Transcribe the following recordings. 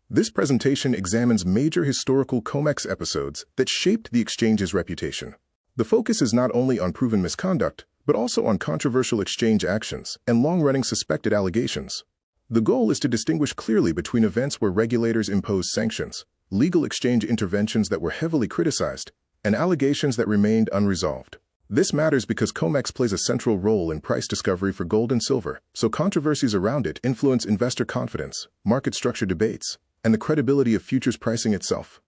This presentation examines major historical COMEX episodes that shaped the exchange's reputation. The focus is not only on proven misconduct, but also on controversial exchange actions and long-running suspected allegations. The goal is to distinguish clearly between events where regulators imposed sanctions, legal exchange interventions that were heavily criticized, and allegations that remained unresolved. This matters because COMEX plays a central role in price discovery for gold and silver, so controversies around it influence investor confidence, market structure debates, and the credibility of futures pricing itself.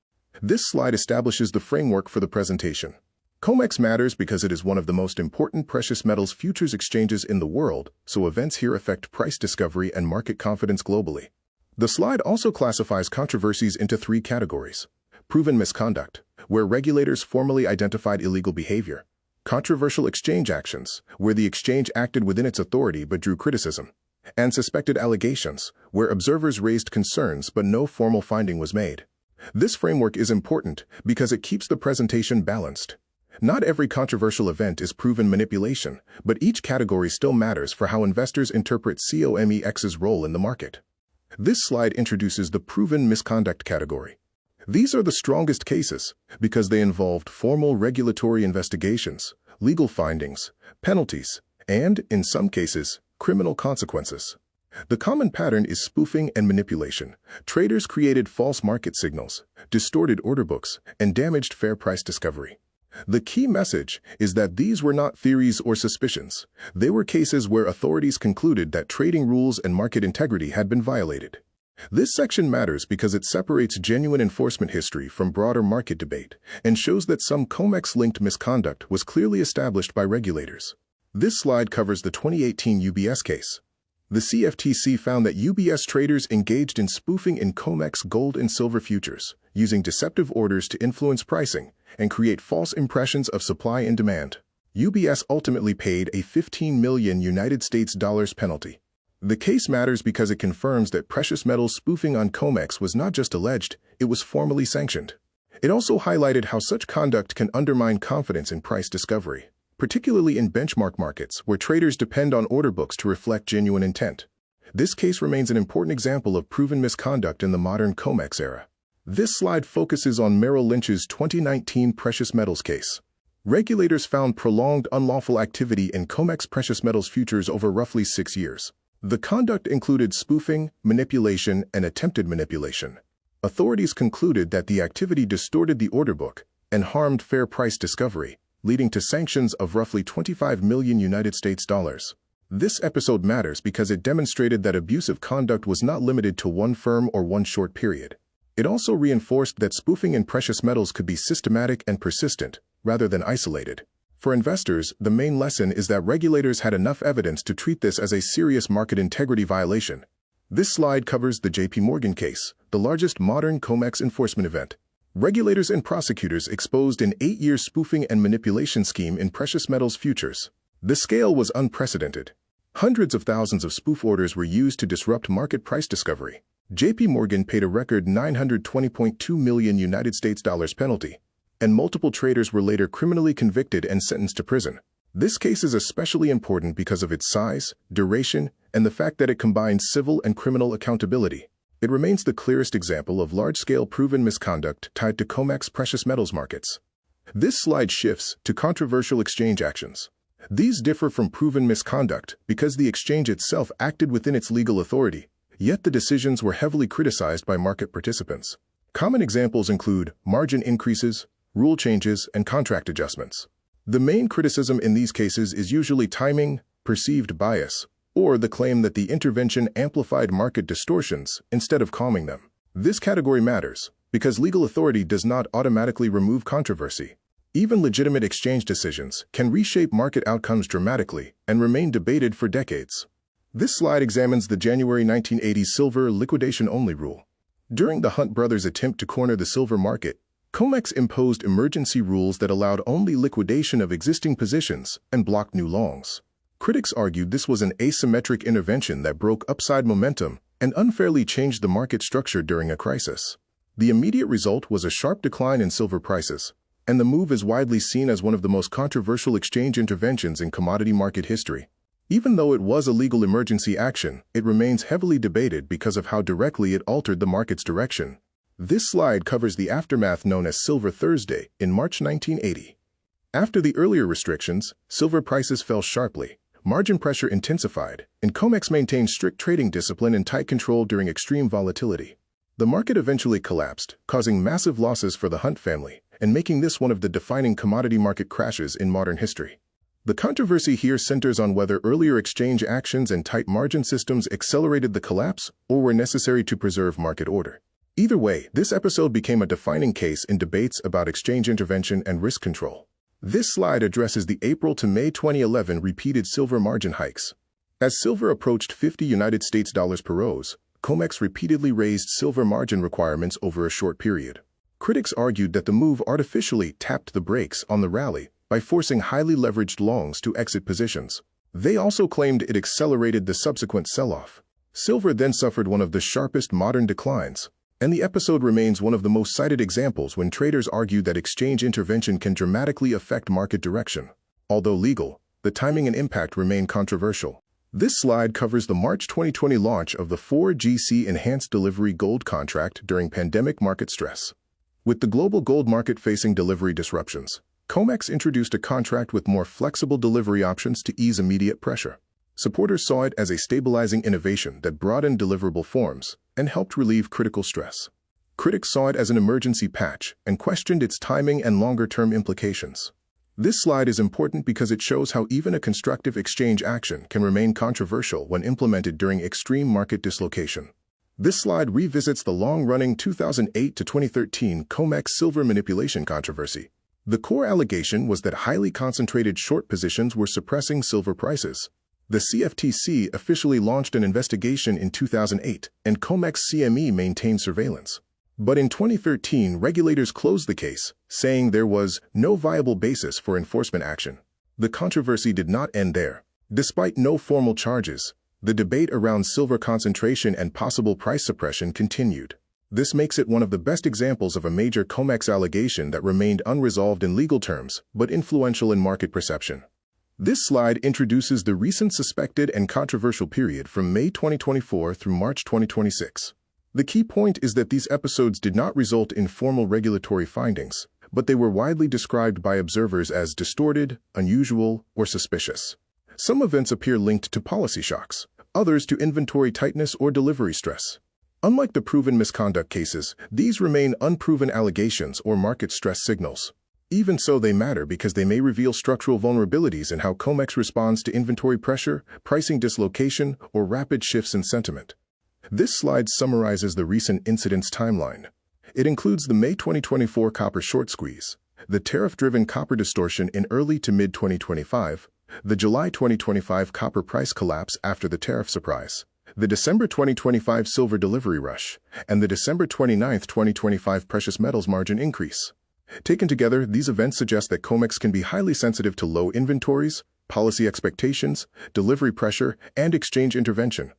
This slide establishes the framework for the presentation. COMEX matters because it is one of the most important precious metals futures exchanges in the world, so events here affect price discovery and market confidence globally. The slide also classifies controversies into three categories: proven misconduct, where regulators formally identified illegal behavior; controversial exchange actions, where the exchange acted within its authority but drew criticism; and suspected allegations, where observers raised concerns but no formal finding was made. This framework is important because it keeps the presentation balanced. Not every controversial event is proven manipulation, but each category still matters for how investors interpret COMEX's role in the market. This slide introduces the proven misconduct category. These are the strongest cases because they involved formal regulatory investigations, legal findings, penalties, and, in some cases, criminal consequences. The common pattern is spoofing and manipulation. Traders created false market signals, distorted order books, and damaged fair price discovery. The key message is that these were not theories or suspicions. They were cases where authorities concluded that trading rules and market integrity had been violated. This section matters because it separates genuine enforcement history from broader market debate and shows that some COMEX-linked misconduct was clearly established by regulators. This slide covers the 2018 UBS case. The CFTC found that UBS traders engaged in spoofing in COMEX gold and silver futures, using deceptive orders to influence pricing and create false impressions of supply and demand. UBS ultimately paid a $15 million penalty. The case matters because it confirms that precious metals spoofing on COMEX was not just alleged, it was formally sanctioned. It also highlighted how such conduct can undermine confidence in price discovery, particularly in benchmark markets where traders depend on order books to reflect genuine intent. This case remains an important example of proven misconduct in the modern COMEX era. This slide focuses on Merrill Lynch's 2019 precious metals case. Regulators found prolonged unlawful activity in COMEX precious metals futures over roughly 6 years. The conduct included spoofing, manipulation, and attempted manipulation. Authorities concluded that the activity distorted the order book and harmed fair price discovery, leading to sanctions of roughly $25 million. This episode matters because it demonstrated that abusive conduct was not limited to one firm or one short period. It also reinforced that spoofing in precious metals could be systematic and persistent, rather than isolated. For investors, the main lesson is that regulators had enough evidence to treat this as a serious market integrity violation. This slide covers the JP Morgan case, the largest modern COMEX enforcement event. Regulators and prosecutors exposed an 8-year spoofing and manipulation scheme in precious metals futures. The scale was unprecedented. Hundreds of thousands of spoof orders were used to disrupt market price discovery. JP Morgan paid a record $920.2 million penalty, and multiple traders were later criminally convicted and sentenced to prison. This case is especially important because of its size, duration, and the fact that it combines civil and criminal accountability. It remains the clearest example of large-scale proven misconduct tied to COMEX precious metals markets. This slide shifts to controversial exchange actions. These differ from proven misconduct because the exchange itself acted within its legal authority, yet the decisions were heavily criticized by market participants. Common examples include margin increases, rule changes, and contract adjustments. The main criticism in these cases is usually timing, perceived bias, or the claim that the intervention amplified market distortions instead of calming them. This category matters because legal authority does not automatically remove controversy. Even legitimate exchange decisions can reshape market outcomes dramatically and remain debated for decades. This slide examines the January 1980 silver liquidation-only rule. During the Hunt brothers' attempt to corner the silver market, COMEX imposed emergency rules that allowed only liquidation of existing positions and blocked new longs. Critics argued this was an asymmetric intervention that broke upside momentum and unfairly changed the market structure during a crisis. The immediate result was a sharp decline in silver prices, and the move is widely seen as one of the most controversial exchange interventions in commodity market history. Even though it was a legal emergency action, it remains heavily debated because of how directly it altered the market's direction. This slide covers the aftermath known as Silver Thursday in March 1980. After the earlier restrictions, silver prices fell sharply, margin pressure intensified, and COMEX maintained strict trading discipline and tight control during extreme volatility. The market eventually collapsed, causing massive losses for the Hunt family, and making this one of the defining commodity market crashes in modern history. The controversy here centers on whether earlier exchange actions and tight margin systems accelerated the collapse or were necessary to preserve market order. Either way, this episode became a defining case in debates about exchange intervention and risk control. This slide addresses the April to May 2011 repeated silver margin hikes. As silver approached $50 per ounce, COMEX repeatedly raised silver margin requirements over a short period. Critics argued that the move artificially tapped the brakes on the rally by forcing highly leveraged longs to exit positions. They also claimed it accelerated the subsequent sell-off. Silver then suffered one of the sharpest modern declines, and the episode remains one of the most cited examples when traders argue that exchange intervention can dramatically affect market direction. Although legal, the timing and impact remain controversial. This slide covers the March 2020 launch of the 4GC Enhanced Delivery Gold contract during pandemic market stress. With the global gold market facing delivery disruptions, COMEX introduced a contract with more flexible delivery options to ease immediate pressure. Supporters saw it as a stabilizing innovation that broadened deliverable forms and helped relieve critical stress. Critics saw it as an emergency patch and questioned its timing and longer-term implications. This slide is important because it shows how even a constructive exchange action can remain controversial when implemented during extreme market dislocation. This slide revisits the long-running 2008 to 2013 COMEX silver manipulation controversy. The core allegation was that highly concentrated short positions were suppressing silver prices. The CFTC officially launched an investigation in 2008, and COMEX CME maintained surveillance. But in 2013, regulators closed the case, saying there was no viable basis for enforcement action. The controversy did not end there. Despite no formal charges, the debate around silver concentration and possible price suppression continued. This makes it one of the best examples of a major COMEX allegation that remained unresolved in legal terms, but influential in market perception. This slide introduces the recent suspected and controversial period from May 2024 through March 2026. The key point is that these episodes did not result in formal regulatory findings, but they were widely described by observers as distorted, unusual, or suspicious. Some events appear linked to policy shocks, others to inventory tightness or delivery stress. Unlike the proven misconduct cases, these remain unproven allegations or market stress signals. Even so, they matter because they may reveal structural vulnerabilities in how COMEX responds to inventory pressure, pricing dislocation, or rapid shifts in sentiment. This slide summarizes the recent incidents timeline. It includes the May 2024 copper short squeeze, the tariff-driven copper distortion in early to mid-2025, the July 2025 copper price collapse after the tariff surprise, the December 2025 silver delivery rush, and the December 29, 2025 precious metals margin increase. Taken together, these events suggest that COMEX can be highly sensitive to low inventories, policy expectations, delivery pressure, and exchange intervention.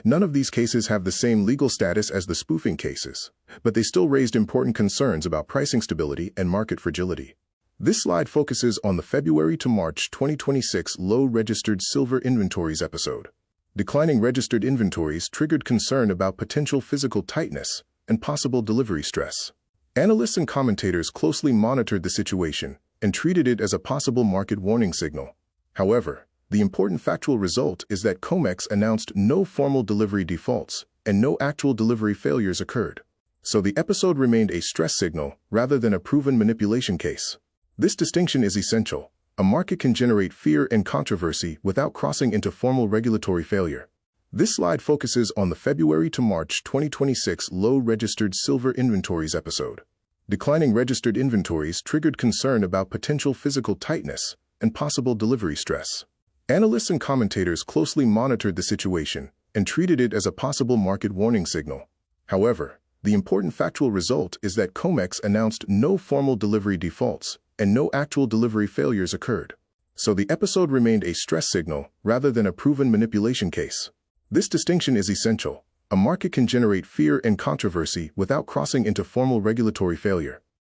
None of these cases have the same legal status as the spoofing cases, but they still raised important concerns about pricing stability and market fragility. This slide focuses on the February to March 2026 low registered silver inventories episode. Declining registered inventories triggered concern about potential physical tightness and possible delivery stress. Analysts and commentators closely monitored the situation and treated it as a possible market warning signal. However, the important factual result is that COMEX announced no formal delivery defaults and no actual delivery failures occurred. So the episode remained a stress signal rather than a proven manipulation case. This distinction is essential. A market can generate fear and controversy without crossing into formal regulatory failure. This slide focuses on the February to March 2026 low registered silver inventories episode. Declining registered inventories triggered concern about potential physical tightness and possible delivery stress. Analysts and commentators closely monitored the situation and treated it as a possible market warning signal. However, the important factual result is that COMEX announced no formal delivery defaults and no actual delivery failures occurred. So the episode remained a stress signal rather than a proven manipulation case. This distinction is essential. A market can generate fear and controversy without crossing into formal regulatory failure.